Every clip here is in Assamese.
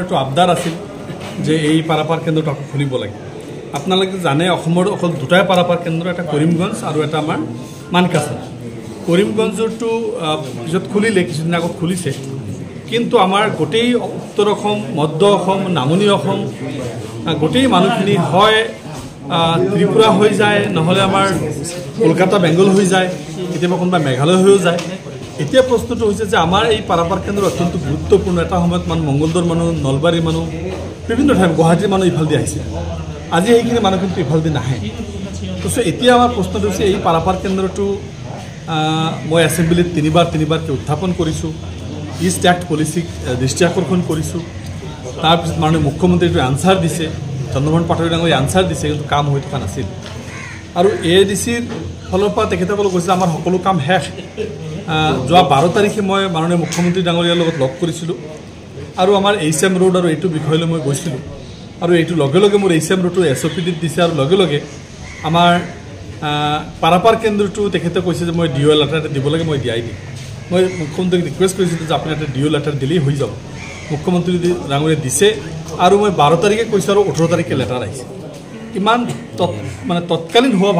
একটু আবদাৰ আছিল যে এই পাৰাপাৰ কেন্দ্ৰটো আকৌ খুলিব লাগে। আপোনালোকে জানে অসমৰ অকল দুটাই পাৰাপাৰ কেন্দ্ৰ, এটা কৰিমগঞ্জ আৰু এটা আমাৰ মানকাছাৰ। কৰিমগঞ্জটো পিছত খুলিলে, কিছুদিন আগত খুলিছে, কিন্তু আমাৰ গোটেই উত্তৰ অসম, মধ্য অসম, নামনি অসম গোটেই মানুহখিনি হয় ত্ৰিপুৰা হৈ যায়, নহ'লে আমাৰ কলকাতা বেংগল হৈ যায়, কেতিয়াবা কোনোবা মেঘালয় হৈও যায়। এতিয়া প্ৰশ্নটো হৈছে যে আমাৰ এই পাৰাপাৰ কেন্দ্ৰ অত্যন্ত গুৰুত্বপূৰ্ণ। এটা সময়ত মানুহ মংগলদৈৰ মানুহ, নলবাৰীৰ মানুহ, বিভিন্ন ঠাইত গুৱাহাটীৰ মানুহ ইফালেদি আহিছে। আজি সেইখিনি মানুহ কিন্তু ইফালেদি নাহে। তো এতিয়া আমাৰ প্ৰশ্নটো হৈছে এই পাৰাপাৰ কেন্দ্ৰটো মই এছেম্বলিত তিনিবাৰকৈ উত্থাপন কৰিছোঁ, ইষ্ট এক্ট পলিচিক দৃষ্টি আকৰ্ষণ কৰিছোঁ। তাৰপিছত মাননীয় মুখ্যমন্ত্ৰীটো আনচাৰ দিছে, চন্দ্ৰমোহন পাটোৱাৰী ডাঙৰীয়াই আনচাৰ দিছে, কিন্তু কাম হৈ থকা নাছিল। আৰু AADCৰ ফালৰ পৰা তেখেতসকলে কৈছে আমাৰ সকলো কাম শেষ। যোৱা 12 তাৰিখে মই মাননীয় মুখ্যমন্ত্ৰী ডাঙৰীয়াৰ লগত লগ কৰিছিলোঁ আৰু আমাৰ HM ৰোড আৰু এইটো বিষয়লৈ মই গৈছিলোঁ। আৰু এইটো লগে লগে মোৰ HM ৰোডটো SOPDত দিছে, আৰু লগে লগে আমাৰ পাৰাপাৰ কেন্দ্ৰটো তেখেতে কৈছে যে মই DO লেটাৰ এটা দিব লাগে, মই দিয়াই দিম। মই মুখ্যমন্ত্ৰীক ৰিকুৱেষ্ট কৰিছিলোঁ যে আপুনি এটা DO লেটাৰ দিলেই হৈ যাব। মুখ্যমন্ত্ৰী ডাঙৰীয়াই দিছে, আৰু মই 12 তাৰিখে কৈছোঁ আৰু 18 তাৰিখে লেটাৰ আহিছে। ইমান তৎকালীনভাৱে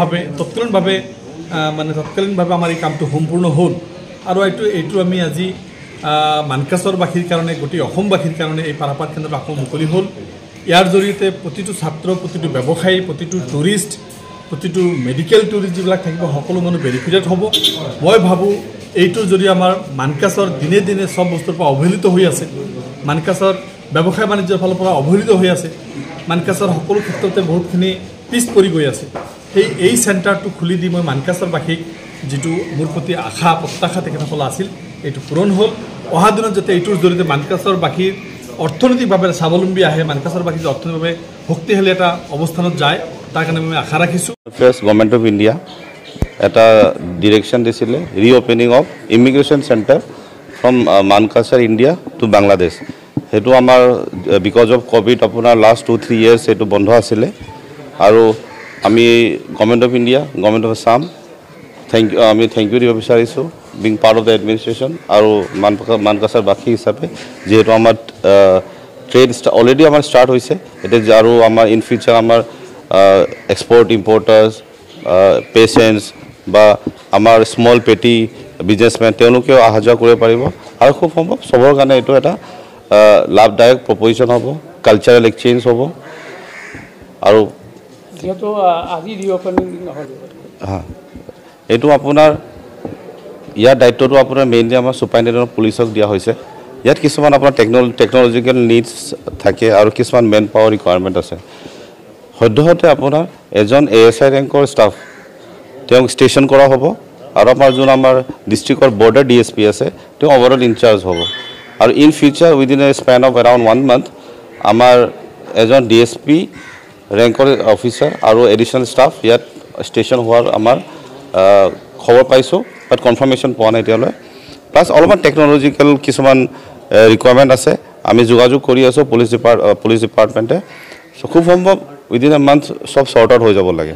আমাৰ এই কামটো সম্পূৰ্ণ হ'ল। আৰু এইটো আমি আজি মানকাছৰবাসীৰ কাৰণে, গোটেই অসমবাসীৰ কাৰণে এই পাৰাপাৰ কেন্দ্ৰটো আকৌ মুকলি হ'ল। ইয়াৰ জৰিয়তে প্ৰতিটো ছাত্ৰ, প্ৰতিটো ব্যৱসায়ী, প্ৰতিটো টুৰিষ্ট, প্ৰতিটো মেডিকেল টুৰিষ্ট যিবিলাক থাকিব, সকলো মানুহ বেনিফিটেড হ'ব। মই ভাবোঁ এইটোৰ জৰিয়তে আমাৰ মানকাছৰ দিনে দিনে চব বস্তুৰ পৰা অৱহেলিত হৈ আছে। মানকাছৰ ব্যৱসায় বাণিজ্যৰ ফালৰ পৰা অৱহেলিত হৈ আছে। মানকাছৰ সকলো ক্ষেত্ৰতে বহুতখিনি পিছ পৰি গৈ আছে। এই চেণ্টাৰটো খুলি দি মই মানকাছৰবাসীক যিটো মোৰ প্ৰতি আশা প্ৰত্যাশা তেখেতসকলৰ আছিল, এইটো পূৰণ হ'ল। অহা দিনত যাতে এইটোৰ জৰিয়তে মানকাছৰবাসীৰ অৰ্থনৈতিকভাৱে স্বাৱলম্বী আহে, মানকাছৰবাসী যে অৰ্থনৈতিকভাৱে শক্তিশালী এটা অৱস্থানত যায়, তাৰ কাৰণে মই আশা ৰাখিছোঁ। ফাৰ্ষ্ট গভৰ্ণমেণ্ট অফ ইণ্ডিয়া এটা ডিৰেকশ্যন দিছিলে reopening of immigration centre from Mankachar India to Bangladesh. সেইটো আমাৰ বিকজ অফ ক'ভিড আপোনাৰ লাষ্ট 2-3 years সেইটো বন্ধ আছিলে। আৰু আমি government of India, government of Assam আমি থেংক ইউ দিব বিচাৰিছোঁ being part of the administration আৰু মানকাছাৰবাসী হিচাপে, যিহেতু আমাৰ ট্ৰেড অলৰেডি আমাৰ ষ্টাৰ্ট হৈছে এতিয়া, আৰু আমাৰ ইন ফিউচাৰ আমাৰ এক্সপৰ্ট ইম্পৰ্টাৰ্ছ, পেচেণ্টছ বা আমাৰ স্মল পেটি বিজনেছমেন তেওঁলোকেও অহা যোৱা কৰিব পাৰিব। আৰু খুব সম্ভৱ চবৰ কাৰণে এইটো এটা লাভদায়ক প্ৰপ'জিশ্যন হ'ব, কালচাৰেল এক্সচেঞ্জ হ'ব। আৰু যিহেতু আজি ৰিঅ'পেনিং নহ'ল, এইটো আপোনাৰ ইয়াৰ দায়িত্বটো আপোনাৰ মেইনলি আমাৰ ছুপাৰিনটেণ্ডেণ্ট অফ পুলিচক দিয়া হৈছে। ইয়াত কিছুমান আপোনাৰ টেকন'লজিকেল নিডছ থাকে আৰু কিছুমান মেন পাৱাৰ ৰিকুৱাৰমেণ্ট আছে। সদ্যহতে আপোনাৰ এজন ASI ৰেংকৰ ষ্টাফ তেওঁক ষ্টেচন কৰা হ'ব, আৰু আমাৰ যোন আমাৰ ডিষ্ট্ৰিক্টৰ বৰ্ডাৰ DSP আছে তেওঁ অভাৰঅল ইনচাৰ্জ হ'ব। আৰু in future within a Spain of around 1 month আমাৰ এজন DSP ৰেংকৰ অফিচাৰ আৰু এডিশ্যনেল ষ্টাফ ইয়াত ষ্টেচন হোৱাৰ আমাৰ খবৰ পাইছোঁ, বাট কনফাৰ্মেশ্যন পোৱা নাই এতিয়ালৈ। প্লাছ অলপমান টেকন'লজিকেল কিছুমান ৰিকুৱাৰমেণ্ট আছে, আমি যোগাযোগ কৰি আছোঁ পুলিচ ডিপাৰ্টমেণ্টে। চ' খুব সম্ভৱ উইদিন এ মান্থ চব শ্বৰ্ট আউট হৈ যাব লাগে।